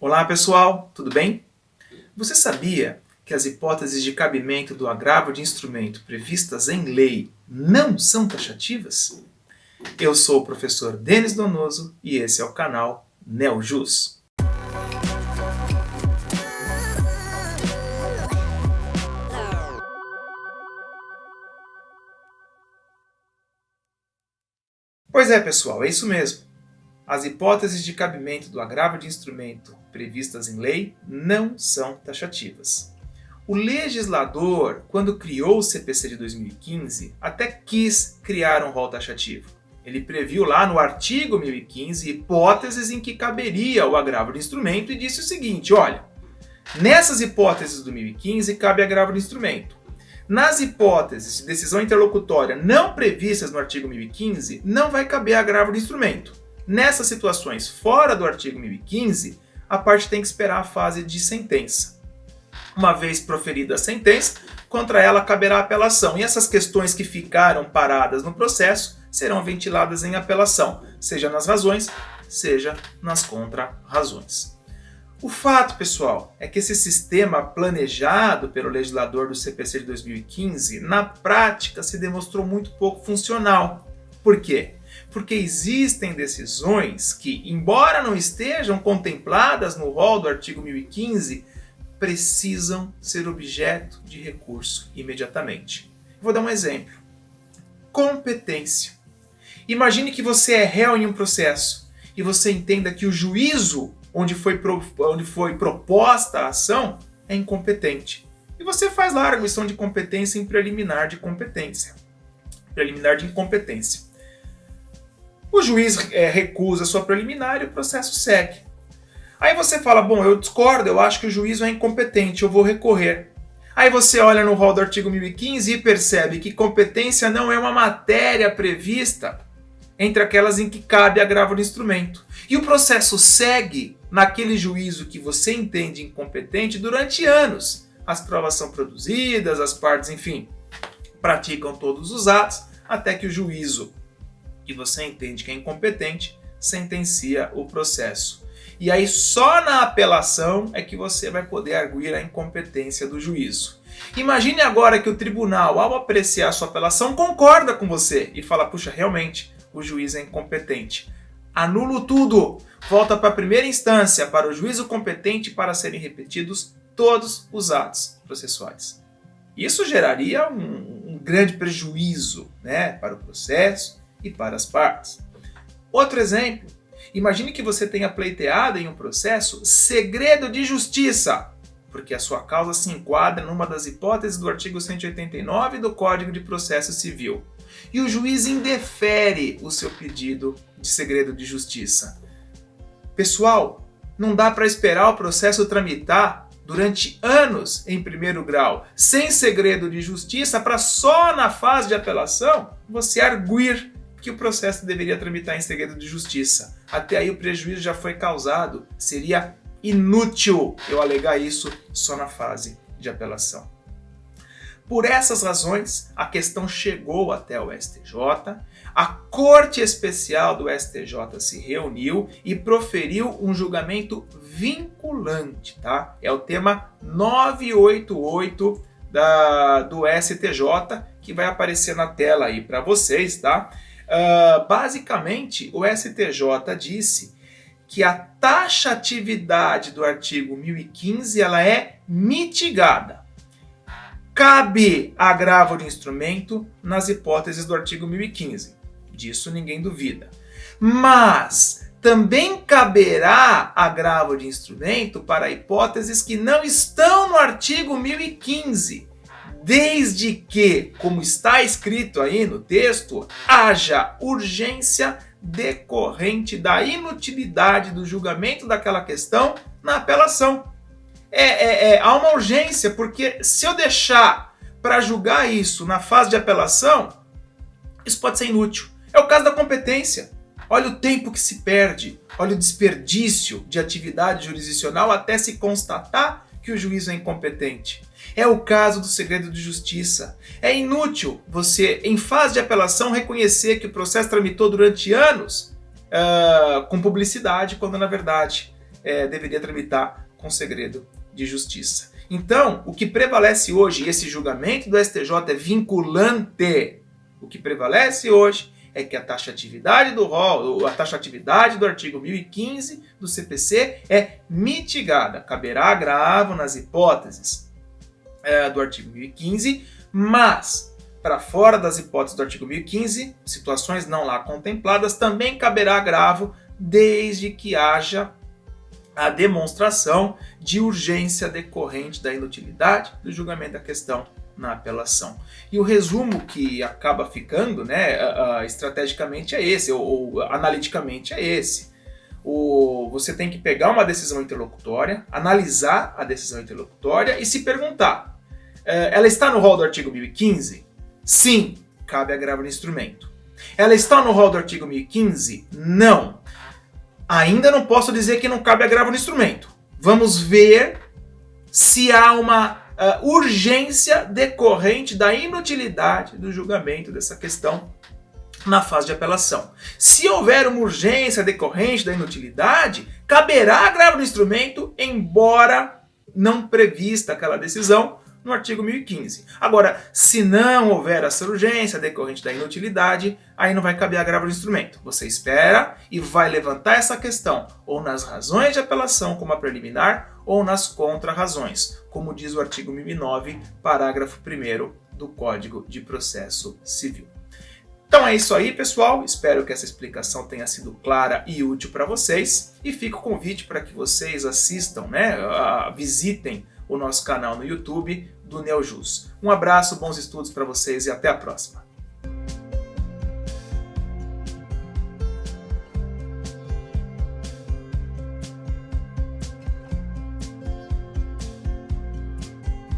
Olá pessoal, tudo bem? Você sabia que as hipóteses de cabimento do agravo de instrumento previstas em lei não são taxativas? Eu sou o professor Denis Donoso e esse é o canal NeoJus. Pois é pessoal, é isso mesmo. As hipóteses de cabimento do agravo de instrumento previstas em lei não são taxativas. O legislador, quando criou o CPC de 2015, até quis criar um rol taxativo. Ele previu lá no artigo 1015 hipóteses em que caberia o agravo de instrumento e disse o seguinte, olha, nessas hipóteses do 1015 cabe agravo de instrumento. Nas hipóteses de decisão interlocutória não previstas no artigo 1015, não vai caber agravo de instrumento. Nessas situações fora do artigo 1015, a parte tem que esperar a fase de sentença. Uma vez proferida a sentença, contra ela caberá apelação. E essas questões que ficaram paradas no processo serão ventiladas em apelação, seja nas razões, seja nas contra-razões. O fato, pessoal, é que esse sistema planejado pelo legislador do CPC de 2015, na prática, se demonstrou muito pouco funcional. Por quê? Porque existem decisões que, embora não estejam contempladas no rol do artigo 1015, precisam ser objeto de recurso imediatamente. Vou dar um exemplo. Competência. Imagine que você é réu em um processo e você entenda que o juízo onde foi proposta a ação é incompetente. E você faz lá a arguição de competência em preliminar de competência. Preliminar de incompetência. O juiz recusa a sua preliminar e o processo segue. Aí você fala, bom, eu discordo, eu acho que o juízo é incompetente, eu vou recorrer. Aí você olha no rol do artigo 1015 e percebe que competência não é uma matéria prevista entre aquelas em que cabe agravo de instrumento. E o processo segue naquele juízo que você entende incompetente durante anos. As provas são produzidas, as partes, enfim, praticam todos os atos, até que o juízo que você entende que é incompetente sentencia o processo. E aí só na apelação é que você vai poder arguir a incompetência do juízo. Imagine agora que o tribunal, ao apreciar sua apelação, concorda com você e fala, puxa, realmente, o juiz é incompetente. Anulo tudo, volta para a primeira instância, para o juízo competente para serem repetidos todos os atos processuais. Isso geraria um grande prejuízo, né, para o processo e para as partes. Outro exemplo, imagine que você tenha pleiteado em um processo segredo de justiça, porque a sua causa se enquadra numa das hipóteses do artigo 189 do Código de Processo Civil. E o juiz indefere o seu pedido de segredo de justiça. Pessoal, não dá para esperar o processo tramitar durante anos em primeiro grau, sem segredo de justiça, para só na fase de apelação você arguir que o processo deveria tramitar em segredo de justiça. Até aí o prejuízo já foi causado. Seria inútil eu alegar isso só na fase de apelação. Por essas razões, a questão chegou até o STJ, a Corte Especial do STJ se reuniu e proferiu um julgamento vinculante, tá? É o tema 988 do STJ, que vai aparecer na tela aí para vocês, tá? Basicamente, o STJ disse que a taxatividade do artigo 1015 ela é mitigada. Cabe agravo de instrumento nas hipóteses do artigo 1015. Disso ninguém duvida. Mas também caberá agravo de instrumento para hipóteses que não estão no artigo 1015. Desde que, como está escrito aí no texto, haja urgência decorrente da inutilidade do julgamento daquela questão na apelação. Há uma urgência, porque se eu deixar para julgar isso na fase de apelação, isso pode ser inútil. É o caso da competência. Olha o tempo que se perde, olha o desperdício de atividade jurisdicional até se constatar que o juiz é incompetente. É o caso do segredo de justiça. É inútil você, em fase de apelação, reconhecer que o processo tramitou durante anos com publicidade, quando na verdade deveria tramitar com segredo de justiça. Então, o que prevalece hoje, e esse julgamento do STJ é vinculante, o que prevalece hoje é que a taxatividade do rol, a taxatividade do artigo 1015 do CPC é mitigada. Caberá agravo nas hipóteses do artigo 1015, mas para fora das hipóteses do artigo 1015, situações não lá contempladas, também caberá agravo desde que haja a demonstração de urgência decorrente da inutilidade do julgamento da questão na apelação. E o resumo que acaba ficando, estrategicamente é esse, ou analiticamente é esse. Você tem que pegar uma decisão interlocutória, analisar a decisão interlocutória e se perguntar, ela está no rol do artigo 1015? Sim, cabe agravo no instrumento. Ela está no rol do artigo 1015? Não. Ainda não posso dizer que não cabe agravo no instrumento. Vamos ver se há uma urgência decorrente da inutilidade do julgamento dessa questão na fase de apelação. Se houver uma urgência decorrente da inutilidade, caberá agravo no instrumento, embora não prevista aquela decisão no artigo 1015. Agora, se não houver essa urgência decorrente da inutilidade, aí não vai caber agravo no instrumento. Você espera e vai levantar essa questão ou nas razões de apelação, como a preliminar, ou nas contra-razões, como diz o artigo 1009, parágrafo 1º do Código de Processo Civil. Então é isso aí, pessoal. Espero que essa explicação tenha sido clara e útil para vocês. E fica o convite para que vocês assistam, visitem o nosso canal no YouTube do NeoJus. Um abraço, bons estudos para vocês e até a próxima.